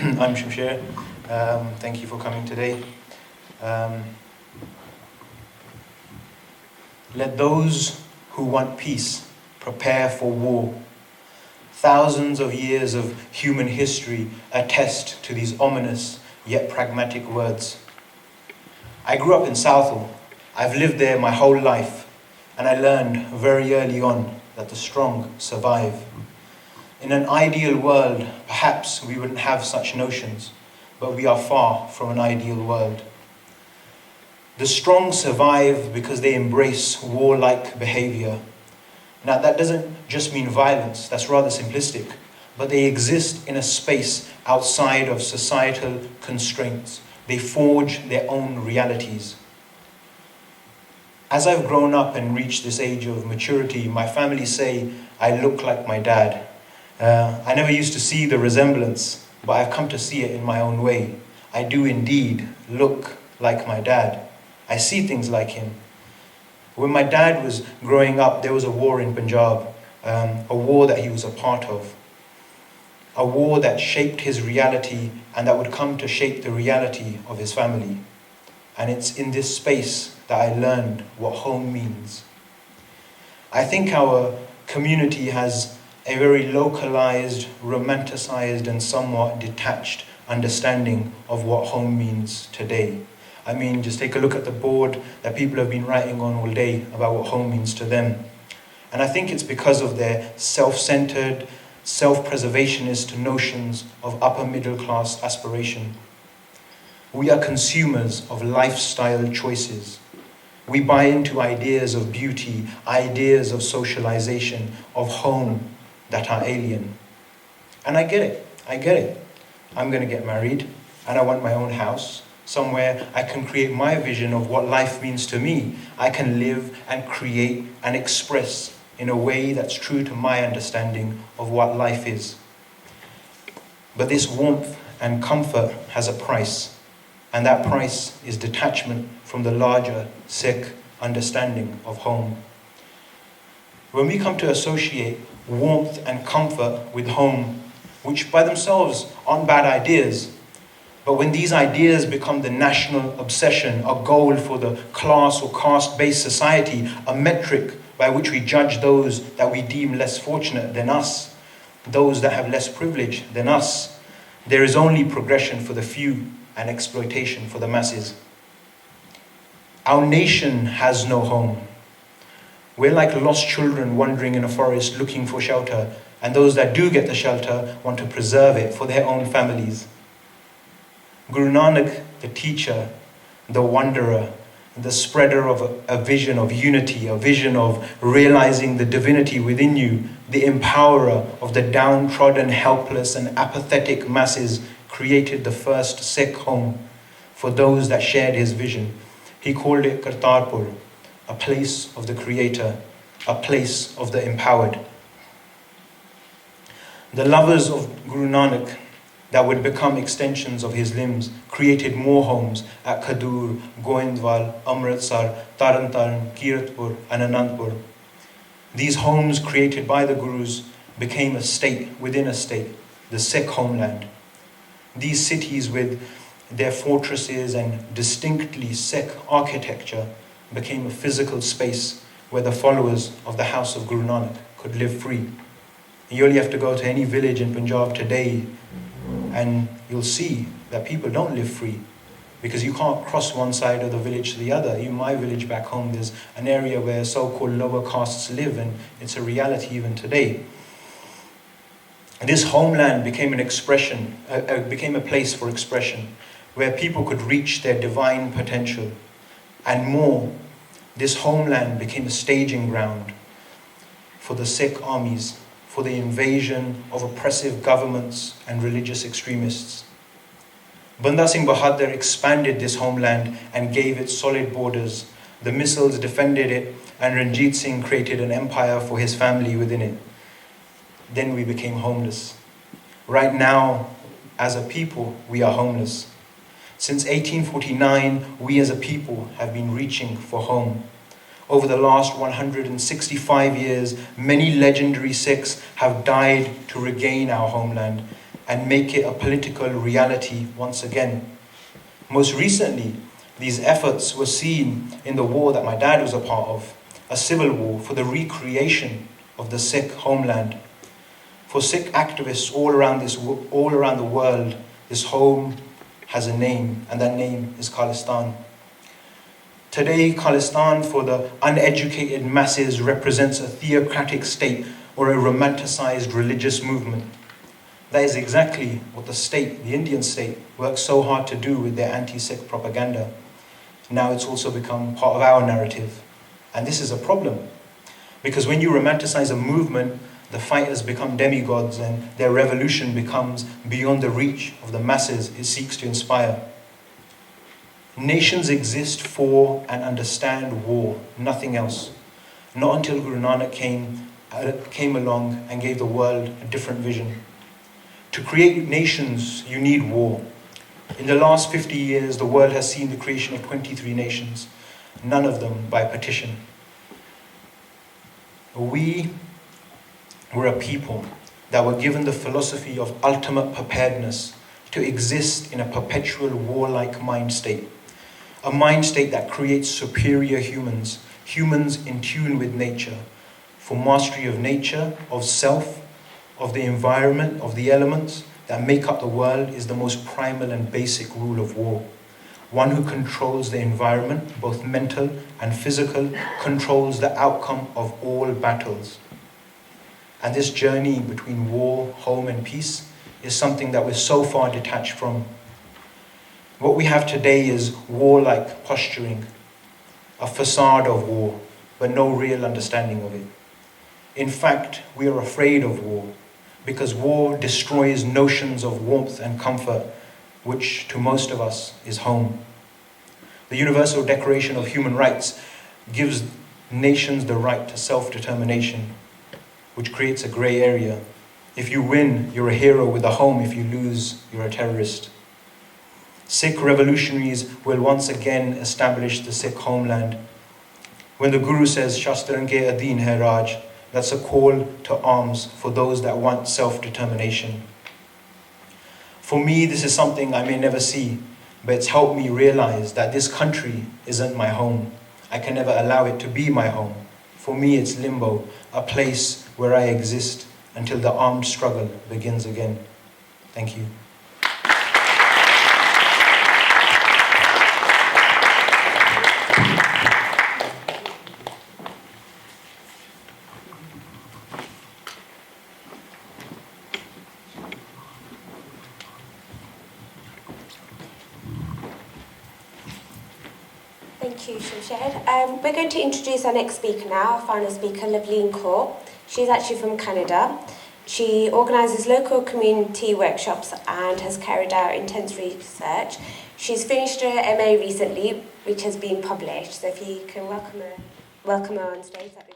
I'm Shamsher. Thank you for coming today. Let those who want peace prepare for war. Thousands of years of human history attest to these ominous yet pragmatic words. I grew up in Southall. I've lived there my whole life, and I learned very early on that the strong survive. In an ideal world, perhaps we wouldn't have such notions, but we are far from an ideal world. The strong survive because they embrace warlike behavior. Now, that doesn't just mean violence, that's rather simplistic, but they exist in a space outside of societal constraints. They forge their own realities. As I've grown up and reached this age of maturity, my family say I look like my dad. I never used to see the resemblance, but I've come to see it in my own way. I do indeed look like my dad. I see things like him. When my dad was growing up, there was a war in Punjab, a war that he was a part of, a war that shaped his reality and that would come to shape the reality of his family. And it's in this space that I learned what home means. I think our community has a very localized, romanticized, and somewhat detached understanding of what home means today. I mean, just take a look at the board that people have been writing on all day about what home means to them. And I think it's because of their self-centered, self-preservationist notions of upper middle class aspiration. We are consumers of lifestyle choices. We buy into ideas of beauty, ideas of socialization, of home that are alien. And I get it. I'm going to get married, and I want my own house, somewhere I can create my vision of what life means to me. I can live and create and express in a way that's true to my understanding of what life is. But this warmth and comfort has a price, and that price is detachment from the larger, sick understanding of home. When we come to associate warmth and comfort with home, which by themselves aren't bad ideas, but when these ideas become the national obsession, a goal for the class or caste-based society, a metric by which we judge those that we deem less fortunate than us, those that have less privilege than us, there is only progression for the few and exploitation for the masses. Our nation has no home. We're like lost children wandering in a forest looking for shelter, and those that do get the shelter want to preserve it for their own families. Guru Nanak, the teacher, the wanderer, the spreader of a vision of unity, a vision of realizing the divinity within you, the empowerer of the downtrodden, helpless, and apathetic masses, created the first Sikh home for those that shared his vision. He called it Kartarpur, a place of the Creator, a place of the empowered. The lovers of Guru Nanak that would become extensions of his limbs created more homes at Khadur, Goindwal, Amritsar, Taran Taran, Kiratpur, and Anandpur. These homes created by the Gurus became a state within a state, the Sikh homeland. These cities with their fortresses and distinctly Sikh architecture became a physical space where the followers of the house of Guru Nanak could live free. You only have to go to any village in Punjab today and you'll see that people don't live free because you can't cross one side of the village to the other. In my village back home, there's an area where so-called lower castes live, and it's a reality even today. This homeland became an expression, became a place for expression where people could reach their divine potential. And more, this homeland became a staging ground for the Sikh armies, for the invasion of oppressive governments and religious extremists. Banda Singh Bahadur expanded this homeland and gave it solid borders. The missiles defended it, and Ranjit Singh created an empire for his family within it. Then we became homeless. Right now, as a people, we are homeless. Since 1849, we as a people have been reaching for home. Over the last 165 years, many legendary Sikhs have died to regain our homeland. and make it a political reality once again. Most recently, these efforts were seen in the war that my dad was a part of, a civil war for the recreation of the Sikh homeland. For Sikh activists all around the world, this home has a name, and that name is Khalistan. Today, Khalistan for the uneducated masses represents a theocratic state or a romanticized religious movement. That is exactly what the state, the Indian state, works so hard to do with their anti-Sikh propaganda. Now it's also become part of our narrative. And this is a problem. Because when you romanticize a movement, the fighters become demigods and their revolution becomes beyond the reach of the masses it seeks to inspire. Nations exist for and understand war, nothing else. Not until Guru Nanak came along and gave the world a different vision. To create nations, you need war. In the last 50 years, the world has seen the creation of 23 nations, none of them by petition. We were a people that were given the philosophy of ultimate preparedness to exist in a perpetual warlike mind state. A mind state that creates superior humans, humans in tune with nature, for mastery of nature, of self, of the environment, of the elements that make up the world is the most primal and basic rule of war. One who controls the environment, both mental and physical, controls the outcome of all battles. And this journey between war, home, and peace is something that we're so far detached from. What we have today is warlike posturing, a facade of war, but no real understanding of it. In fact, we are afraid of war, because war destroys notions of warmth and comfort, which to most of us is home. The Universal Declaration of Human Rights gives nations the right to self-determination, which creates a grey area. If you win, you're a hero with a home. If you lose, you're a terrorist. Sikh revolutionaries will once again establish the Sikh homeland. When the Guru says, Shastran ke adeen hai Raj, that's a call to arms for those that want self-determination. For me, this is something I may never see, but it's helped me realize that this country isn't my home. I can never allow it to be my home. For me, it's limbo, a place where I exist until the armed struggle begins again. Thank you. Thank you, Shamsher. We're going to introduce our next speaker now, our final speaker, Loveleen Kaur. She's actually from Canada. She organises local community workshops and has carried out intense research. She's finished her MA recently, which has been published. So if you can welcome her on stage, that'd be